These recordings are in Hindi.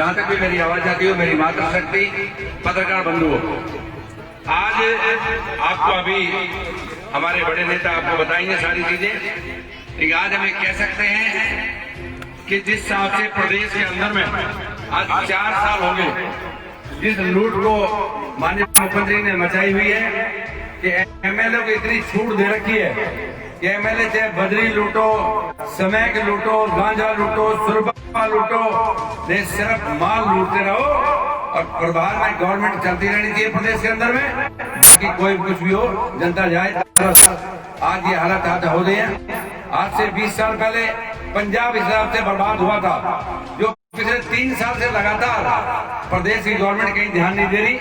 जहां तक भी मेरी आवाज आती हो, मेरी मातृशक्ति पत्रकार बंधुओं, आज आपको अभी हमारे बड़े नेता आपको बताएंगे सारी चीजें, लेकिन आज हम कह सकते हैं कि जिस हिसाब से प्रदेश के अंदर में आज 4 साल हो गए, जिस लूट को माननीय मुख्यमंत्री ने मचाई हुई है कि एमएलए को इतनी छूट दे रखी है कि एमएलए चाहे बजरी लूटो, समैक लूटो, गांजा लूटो, सुरबा लूटो, नहीं सिर्फ माल लूटते रहो और प्रभार में गवर्नमेंट चलती रहनी चाहिए प्रदेश के अंदर में, बाकी कोई कुछ भी हो, जनता जाए। आज ये हालत आज हो गई है। आज से 20 साल पहले पंजाब इस हिसाब से बर्बाद हुआ था, जो पिछले 3 साल से लगातार प्रदेश की गवर्नमेंट कहीं ध्यान नहीं दे रही,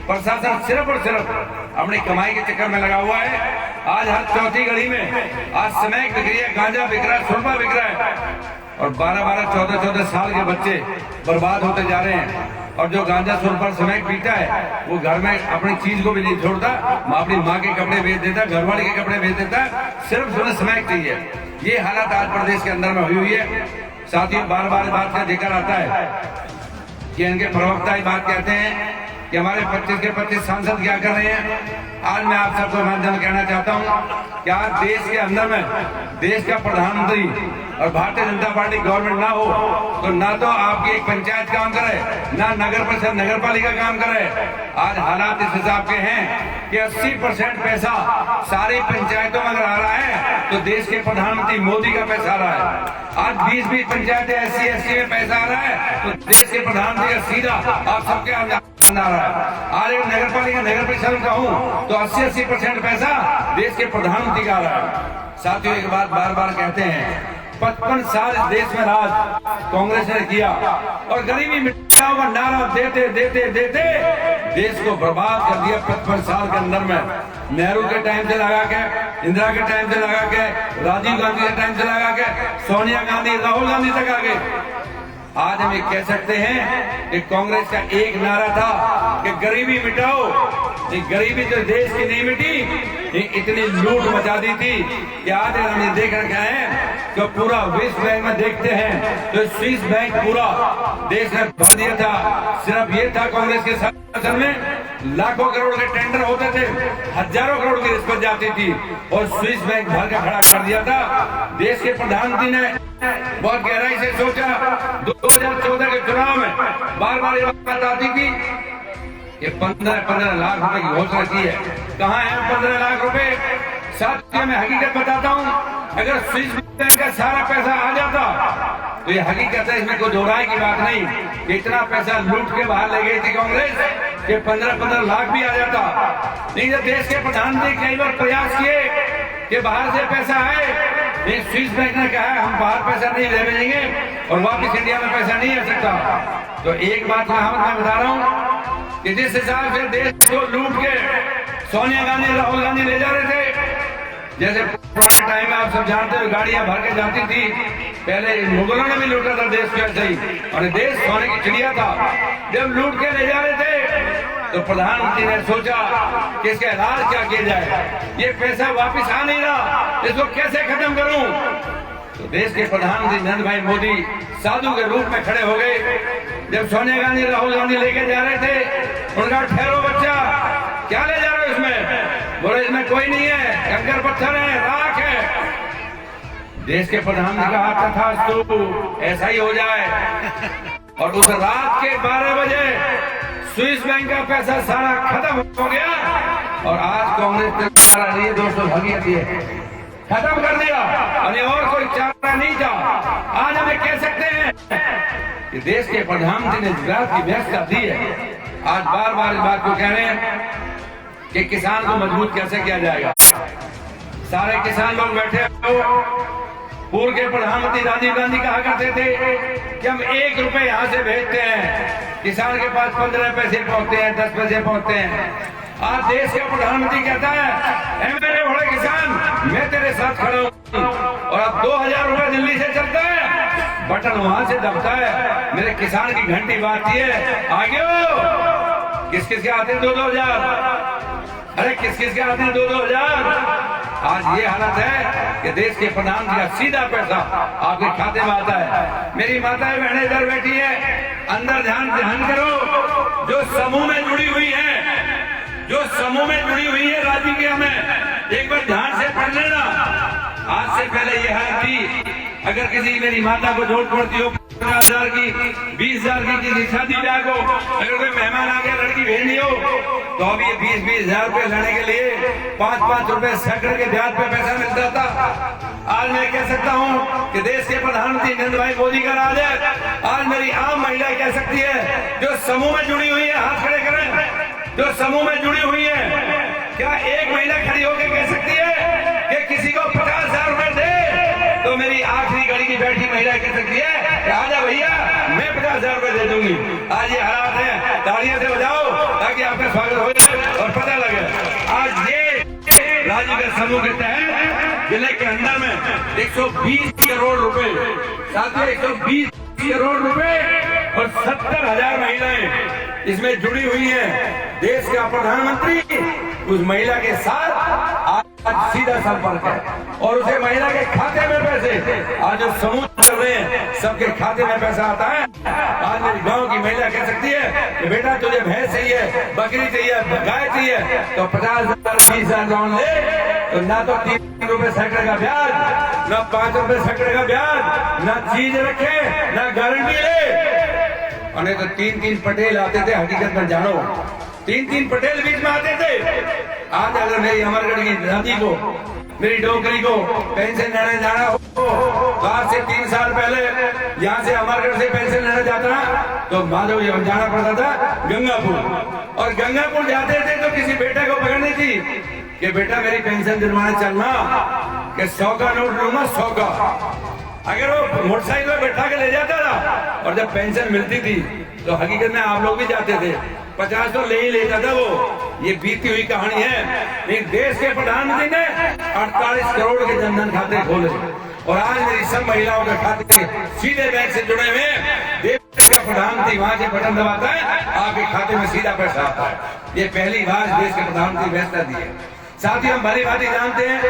प्रशासन सिर्फ और सिर्फ अपनी कमाई के चक्कर में लगा हुआ है। आज हर चौथी गली में आज स्मैक बिक रही है, गांजा बिक रहा है, सुरबा बिक रहा है और 12-12, 14-14 साल के बच्चे बर्बाद होते जा रहे हैं। और जो गांजा सुरबा स्मैक पीता है वो घर में अपनी चीज को भी नहीं छोड़ता, अपनी माँ के कपड़े बेच देता, घरवाली के कपड़े बेच देता, सिर्फ उन्हें स्मैक चाहिए। ये हालत आज प्रदेश के अंदर में हुई है। साथियों, बार बार बात का जिक्र आता है कि इनके प्रवक्ता ही बात कहते हैं कि हमारे 25 के 25 सांसद क्या कर रहे हैं। आज मैं आप सबको माध्यम कहना चाहता हूं कि आज देश के अंदर में देश का प्रधानमंत्री और भारतीय जनता पार्टी गवर्नमेंट ना हो तो ना तो आपकी एक पंचायत काम करे, ना नगर परिषद नगर पालिका काम करे। आज हालात इस हिसाब के हैं कि 80% पैसा सारी पंचायतों में अगर आ रहा है तो देश के प्रधानमंत्री मोदी का पैसा आ रहा है। आज 20-20 पंचायतें SC में पैसा आ रहा है तो देश के प्रधानमंत्री का सीधा आप सबके आ रहा है। आज एक नगर पालिका नगर परिषद का हूँ तो 80% पैसा देश के प्रधानमंत्री का आ रहा है। साथियों, एक बात बार बार कहते हैं, 55 साल इस देश में राज कांग्रेस ने किया और गरीबी मिटाओ का नारा देते देते देते देश को बर्बाद कर दिया 55 साल के अंदर में। नेहरू के टाइम से लगा के, इंदिरा के टाइम से लगा के, राजीव गांधी के टाइम से लगा के, सोनिया गांधी, राहुल गांधी तक आ गए। आज हम ये कह सकते हैं कि कांग्रेस का एक नारा था कि गरीबी मिटाओ। ये गरीबी जो देश की नहीं मिटी, ये इतनी लूट मचा दी थी कि आज हमने देख रखा है कि पूरा विश्व बैंक में देखते हैं तो स्विस बैंक पूरा देश में भर दिया था। सिर्फ ये था कांग्रेस के शासन में लाखों करोड़ के टेंडर होते थे, हजारों करोड़ की रिश्वत जाती थी और स्विस बैंक भर का खड़ा कर दिया था। देश के प्रधानमंत्री ने बहुत गहराई से सोचा। 2014 के चुनाव में बार बार ये बात आती थी कि 15 लाख रुपए की घोषणा की है। कहाँ है 15 लाख रुपए? साथियों, मैं हकीकत बताता हूँ, अगर स्विस बैंक का सारा पैसा आ जाता तो ये हकीकत है, इसमें कोई दो राय की बात नहीं। इतना पैसा लूट के बाहर ले गई थी कांग्रेस कि 15 लाख भी आ जाता। नहीं तो देश के प्रधानमंत्री कई बार प्रयास किए कि बाहर से पैसा आए, लेकिन स्विस बैंक ने कहा है हम बाहर पैसा नहीं ले भेजेंगे और वापस इंडिया में पैसा नहीं आ सकता। तो एक बात मैं बता रहा हूँ कि जिस हिसाब से देश को लूट के सोनिया गांधी, राहुल गांधी ले जा रहे थे, जैसे पुराने टाइम में आप सब जानते हो गाड़ियां भर के जाती थी, पहले मुगलों ने भी लूटा था देश को ऐसे ही, और देश सोने की चिड़िया था। जब लूट के ले जा रहे थे तो प्रधानमंत्री ने सोचा कि इसका इलाज क्या किया जाए, ये पैसा वापिस आ नहीं रहा, इसको कैसे खत्म करूं। तो देश के प्रधानमंत्री नरेंद्र भाई मोदी साधु के रूप में खड़े हो गए। जब सोनिया गांधी, राहुल गांधी लेके जा रहे थे, उनका ठहरो बच्चा, क्या ले जा रहे हो इसमें? बोले इसमें कोई नहीं है, कंकर पत्थर है, राख है। देश के प्रधानमंत्री का हाथ था ऐसा ही हो जाए। और उस रात के 12 बजे स्विस बैंक का पैसा सारा खत्म हो गया और आज कांग्रेस दोस्तों हकीकत है खत्म कर दिया और कोई चारा नहीं था। आज हमें कह सकते हैं कि देश के प्रधानमंत्री ने गुजरात की व्यवस्था दी है। आज बार बार इस बात को कह रहे हैं कि किसान को मजबूत कैसे किया जाएगा। सारे किसान लोग बैठे हो। पूर्व के प्रधानमंत्री राजीव गांधी कहा करते थे कि हम 1 रुपए यहाँ से भेजते हैं, किसान के पास 15 पैसे पहुंचते हैं, 10 पैसे पहुंचते हैं। आज देश का प्रधानमंत्री कहता है मेरे बड़े किसान, मैं तेरे साथ खड़ा हूँ। और अब 2000 रुपए दिल्ली से चलता है, बटन वहां से दबता है, मेरे किसान की घंटी बाजती है, आगे हो। किस किस के आते हैं 2-2 हजार? अरे किस किस के आते हैं 2-2 हजार? आज ये हालत है कि देश के प्रधानमंत्री का सीधा पैसा आपके खाते में आता है। मेरी माताएं बहनें इधर बैठी है, अंदर ध्यान करो, जो समूह में जुड़ी हुई है, जो समूह में जुड़ी हुई है राजनीतिया में, एक बार ध्यान से पढ़ लेना। आज से पहले यह है कि अगर किसी मेरी माता को जोड़ पड़ती हो 50,000 की, 20,000 की किसी शादी ब्याह को, अगर कोई मेहमान आ गया लड़की भेजनी हो, तो अब ये 20,000 रुपए लेने के लिए 5-5 रुपए सैकड़े के ब्याज पे पैसा मिलता था। आज मैं कह सकता हूँ कि देश के प्रधानमंत्री नरेंद्र भाई मोदी का राज है। आज मेरी आम महिला कह सकती है, जो समूह में जुड़ी हुई है, हाथ खड़े करें, जो समूह में जुड़ी हुई है, क्या एक महिला खड़ी होकर कह सकती है कि किसी को 50,000 रुपए दे? तो मेरी आखिरी घड़ी की बैठी महिला कह सकती है कि आजा भैया, मैं 50,000 रुपए दे दूंगी। आज ये हालात है, तालियां से बजाओ ताकि आपका स्वागत हो जाए और पता लगे। आज ये राज्य के समूह के तहत जिले के अंदर में 120 करोड़ रुपए, साथ ही 120 करोड़ रुपए और 70,000 महिलाएं इसमें जुड़ी हुई हैं। देश का प्रधानमंत्री उस महिला के साथ आज सीधा संपर्क है और उसे महिला के खाते में पैसे, आज जो समूह चल रहे हैं सबके खाते में पैसा आता है। आज मेरी गांव की महिला कह सकती है कि बेटा तुझे भैंस चाहिए, बकरी चाहिए, गाय चाहिए, तो 50,000 20,000 लोन ले, तो ना तो 3 रुपए सैकड़े का ब्याज, ना 5 रुपए सैकड़े का ब्याज, ना चीज रखे, ना गारंटी ले। और नहीं तो 3-3 पटेल आते थे, हकीकत में जानो 3-3 पटेल बीच में आते थे। आज अगर मेरी अमरगढ़ की दादी को, मेरी डोकरी को पेंशन लेने जाना हो, तो आज से 3 साल पहले यहाँ से अमरगढ़ से पेंशन लेने जाता तो माधव जाना पड़ता था गंगापुर, और गंगापुर जाते थे तो किसी बेटे को पकड़नी थी कि बेटा मेरी पेंशन दिलवाने चलना, कि 100 का नोट लूंगा, 100 का। अगर वो मोटरसाइकिल में बैठा के ले जाता था और जब पेंशन मिलती थी तो हकीकत में आप लोग भी जाते थे, 50 तो ले ही लेता था वो। ये बीती हुई कहानी है। लेकिन देश के प्रधानमंत्री ने 48 करोड़ के जनधन खाते खोले और आज मेरी सब महिलाओं के खाते सीधे बैंक से जुड़े हुए हैं। देश का प्रधानमंत्री वहां से बटन दबाता है, आपके खाते में सीधा पैसा आता है। ये पहली बार देश के प्रधानमंत्री व्यवस्था दी है। साथ ही हम भली भांति जानते हैं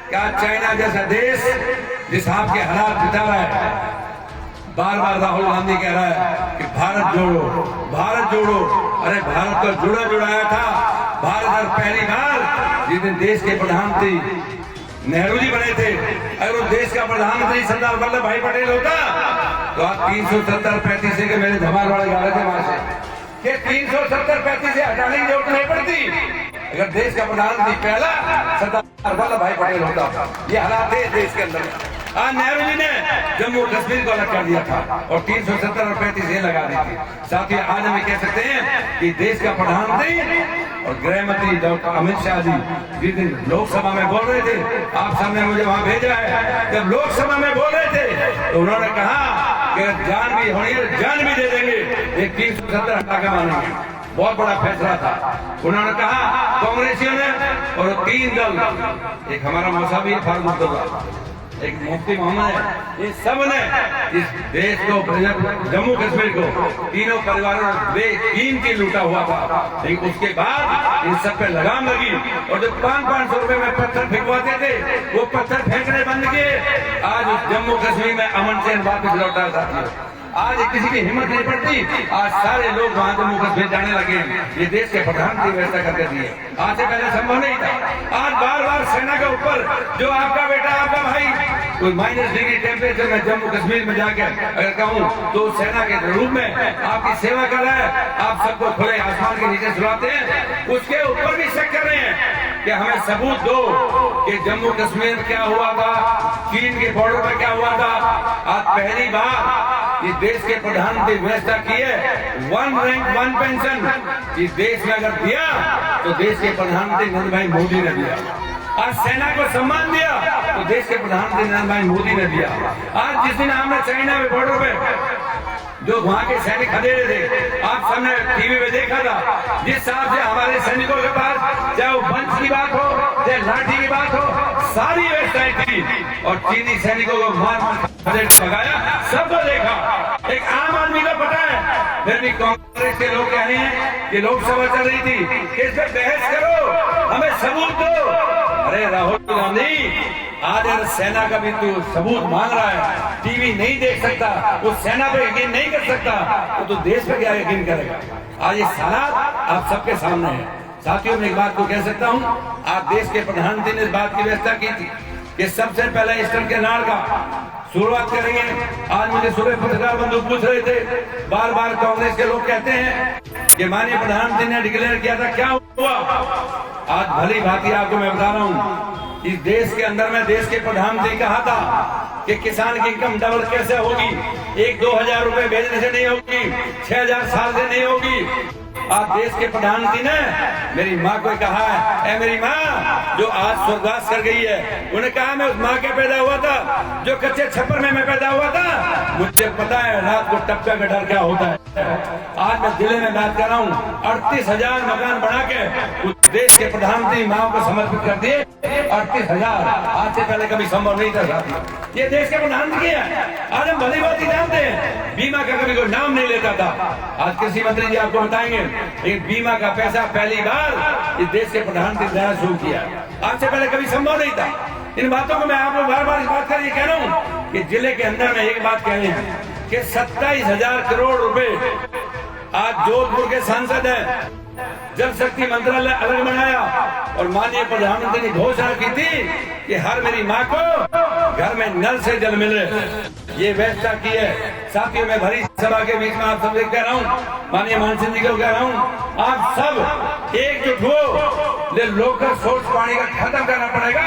कि आज चाइना जैसा देश जिस आपके हालात बिता रहा है, बार बार राहुल गांधी कह रहा है कि भारत जोड़ो, भारत जोड़ो। अरे भारत तो जुड़ाया था। भारत और पहली बार जिस दिन देश के प्रधानमंत्री नेहरू जी बने थे, अगर उस देश का प्रधानमंत्री सरदार वल्लभ भाई पटेल होता तो आप 370-35 के मेरे धमाल वाले गा रहे थे वहां से कि 370-35 से हटाने की जरूरत नहीं पड़ती अगर देश का प्रधानमंत्री पहला सरदार वल्लभ भाई पटेल होता। ये हालात है देश के अंदर। आज नेहरू जी ने जम्मू कश्मीर को अलग कर दिया था और 370 और 35 ये लगा दी थी। साथ ही आज हम कह सकते हैं कि देश का प्रधानमंत्री और गृह मंत्री डॉक्टर अमित शाह जी जिस दिन लोकसभा में बोल रहे थे, आप सबने मुझे वहां भेजा है, जब लोकसभा में बोल रहे थे तो उन्होंने कहा कि जान भी होनी है, जान भी दे देंगे, ये 370 हटा के मानेंगे। बहुत बड़ा फैसला था। उन्होंने कहा कांग्रेसियों ने और 3 दल, एक हमारा मौसावी फारूक अब्दुल्ला, एक मुफ्ती मोहम्मद है, ये सब ने इस देश को, जम्मू कश्मीर को, तीनों परिवारों ने बेकीन की लूटा हुआ था। लेकिन उसके बाद इन सब पे लगाम लगी और जो 500-500 रुपए में पत्थर फेंकवाते थे वो पत्थर फेंकने बंद किए। आज जम्मू कश्मीर में अमन चैन वापस लौटा साथियों। आज किसी की हिम्मत नहीं पड़ती। आज सारे लोग वहां जम्मू कश्मीर जाने लगे। ये देश के प्रधानमंत्री व्यवस्था करके दिए। आज से पहले संभव नहीं था। आज बार बार सेना के ऊपर जो आपका बेटा, आपका भाई कोई -डिग्री टेम्परेचर में जम्मू कश्मीर में जाकर अगर कहूँ तो सेना के रूप में आपकी सेवा कर रहा है, आप सबको खुले आसमान के नीचे सुलाते हैं, उसके ऊपर भी शक कर रहे हैं कि हमें सबूत दो कि जम्मू कश्मीर क्या हुआ था, चीन के बॉर्डर पर क्या हुआ था। आज पहली बार इस देश के प्रधानमंत्री व्यवस्था की है 1 रैंक 1 पेंशन। इस देश में अगर दिया तो देश के प्रधानमंत्री नरेंद्र भाई मोदी ने दिया। आज सेना को सम्मान दिया तो देश के प्रधानमंत्री नरेंद्र भाई मोदी ने दिया। आज जिस दिन हमने चाइना में बॉर्डर पे जो वहां के सैनिक खदेड़े थे, आप सबने टीवी में देखा था, जिस हिसाब से हमारे सैनिकों के पास चाहे वो वंश की बात हो, चाहे लाठी की बात हो, सारी व्यवस्थाएं थी और चीनी सैनिकों को मार भगाया, सबको देखा। एक आम आदमी को पता है। फिर भी कांग्रेस के लोग कह रहे हैं कि लोकसभा चल रही थी, इस पर बहस करो, हमें सबूत दो। अरे राहुल गांधी, आज अगर सेना का भी तू सबूत मांग रहा है, टीवी नहीं देख सकता, उस सेना पे यकीन नहीं कर सकता, तो तू देश पे क्या यकीन करेगा? आज ये हालात आप सबके सामने है। साथियों, मैं एक बात को कह सकता हूँ, आप देश के प्रधानमंत्री ने इस बात की व्यवस्था की थी कि सबसे पहले ईस्टर्न कैनाल का शुरुआत करेंगे। आज मुझे सुबह पत्रकार बंधु पूछ रहे थे, बार बार कांग्रेस के लोग कहते हैं कि माननीय प्रधानमंत्री ने डिक्लेयर किया था, क्या हुआ? आज भली भांति आपको मैं बता रहा हूँ, इस देश के अंदर में देश के प्रधानमंत्री कहा था कि किसान की इनकम डबल कैसे होगी? 1-2 हजार रुपए भेजने से नहीं होगी, 6,000 साल से नहीं होगी। आज देश के प्रधानमंत्री ने मेरी माँ को कहा है, ए मेरी माँ जो आज स्वर्गवास कर गई है, उन्हें कहा मैं उस माँ के पैदा हुआ था जो कच्चे छप्पर में मैं पैदा हुआ था, मुझे पता है रात को टपका का डर क्या होता है। आज मैं जिले में बात कर रहा हूँ, 38,000 मकान बना के उस देश के प्रधानमंत्री माँ को समर्पित कर दिए। 38,000 आज से पहले कभी संभव नहीं था। ये देश के प्रधानमंत्री है। आज हम भली बात ही जानते हैं, बीमा का कभी कोई नाम नहीं लेता था। आज कृषि मंत्री जी आपको बताएंगे, लेकिन बीमा का पैसा पहली बार इस देश के प्रधानमंत्री द्वारा शुरू किया। आज से पहले कभी संभव नहीं था। इन बातों को मैं आपको बार बार इस बात कर ये कह रहा हूँ कि जिले के अंदर में एक बात कह रहे हैं कि 27,000 करोड़ रुपए आज जोधपुर के सांसद है, जल शक्ति मंत्रालय अलग बनाया और माननीय प्रधानमंत्री ने घोषणा की थी कि हर मेरी माँ को घर में नल से जल मिले। ये व्यवस्था की है। साथियों, मैं भरी सभा के बीच में आप सबसे कह रहा हूँ, माननीय मान सिंह जी को कह रहा हूँ, आप सब एकजुट हो, लोकल सोर्स पानी का खत्म करना पड़ेगा।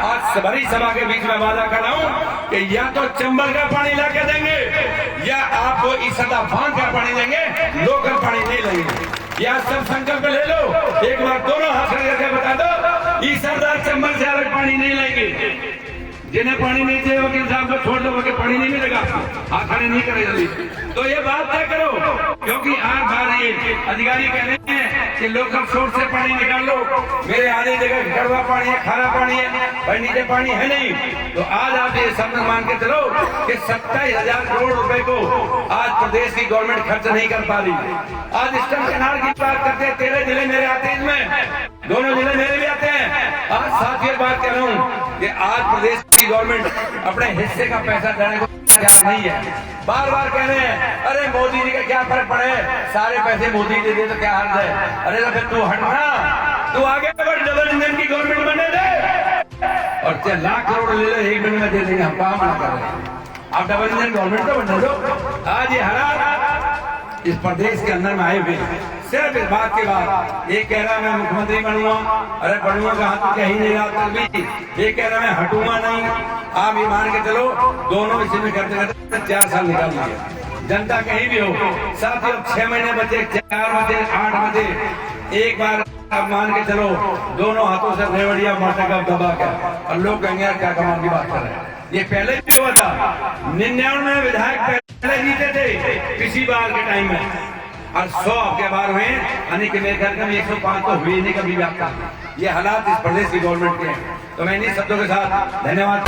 आज भरी सभा के बीच में वादा कर रहा हूँ कि या तो चंबल का पानी ला के देंगे या आपको ईसदा बांध का पानी देंगे, लोकल पानी नहीं लेंगे। या सब संकल्प ले लो, एक बार दोनों हाथ करके बता दो, ईसदा चंबल से अलग पानी नहीं लेंगे। जिन्हें पानी नहीं चाहिए वकील साहब को छोड़ दो, वकील पानी नहीं मिलेगा, हाथ खड़े नहीं करे जल्दी। तो ये बात तय करो, क्योंकि आज बार ये अधिकारी कह रहे हैं कि लोकल सोर्स से पानी निकाल लो। मेरे आधी जगह कड़वा पानी है, खारा पानी है, भाई नीचे पानी है नहीं। तो आज आप ये सब मान के चलो कि 27,000 करोड़ रुपए को आज प्रदेश की गवर्नमेंट खर्च नहीं कर पा रही। आज ईस्टर्न कैनाल की बात करते हैं, 13 जिले मेरे आते हैं, इसमें दोनों जिले मेरे भी आते हैं। आज साथ ये बात कह रहा हूँ कि आज प्रदेश की गवर्नमेंट अपने हिस्से का पैसा देने को तैयार नहीं है। बार बार कह रहे हैं, अरे मोदी जी का क्या फर्क पड़े, सारे पैसे मोदी जी दे तो क्या हाल है। अरे तो फिर तू हटना, तू आगे बढ़, डबल इंजन की गवर्नमेंट बने दे और 1 लाख करोड़ ले लो, 1 महीने में दे देंगे। हम काम ना कर रहे हैं, आप डबल इंजन गवर्नमेंट तो बने दो। आज ये हालात इस प्रदेश के अंदर में आए हुए सिर्फ इस बात के बाद, एक कह रहा मैं मुख्यमंत्री बनूंगा, अरे बनूंगा कहा तो कहीं नहीं रहा भी, एक कह रहा मैं हटूंगा नहीं। आप ये मान के चलो, दोनों इसी में करते करते 4 साल निकाल दिए। जनता कहीं भी हो, साथियों 6 महीने बचे, 4 बजे, 8 बजे, एक बार आप मान के चलो, दोनों हाथों से रेवड़िया मारने का दबा क्या, और लोग कहेंगे क्या कमाल की बात कर रहे हैं। ये पहले भी हुआ था, 99 में विधायक पहले जीते थे पिछली बार के टाइम में, और 100 आपके बार हुए, यानी कि मेरे घर में 105 तो हुए नहीं कभी भी आपका। ये हालात इस प्रदेश की गवर्नमेंट के हैं। तो मैं इन्हीं शब्दों के साथ धन्यवाद।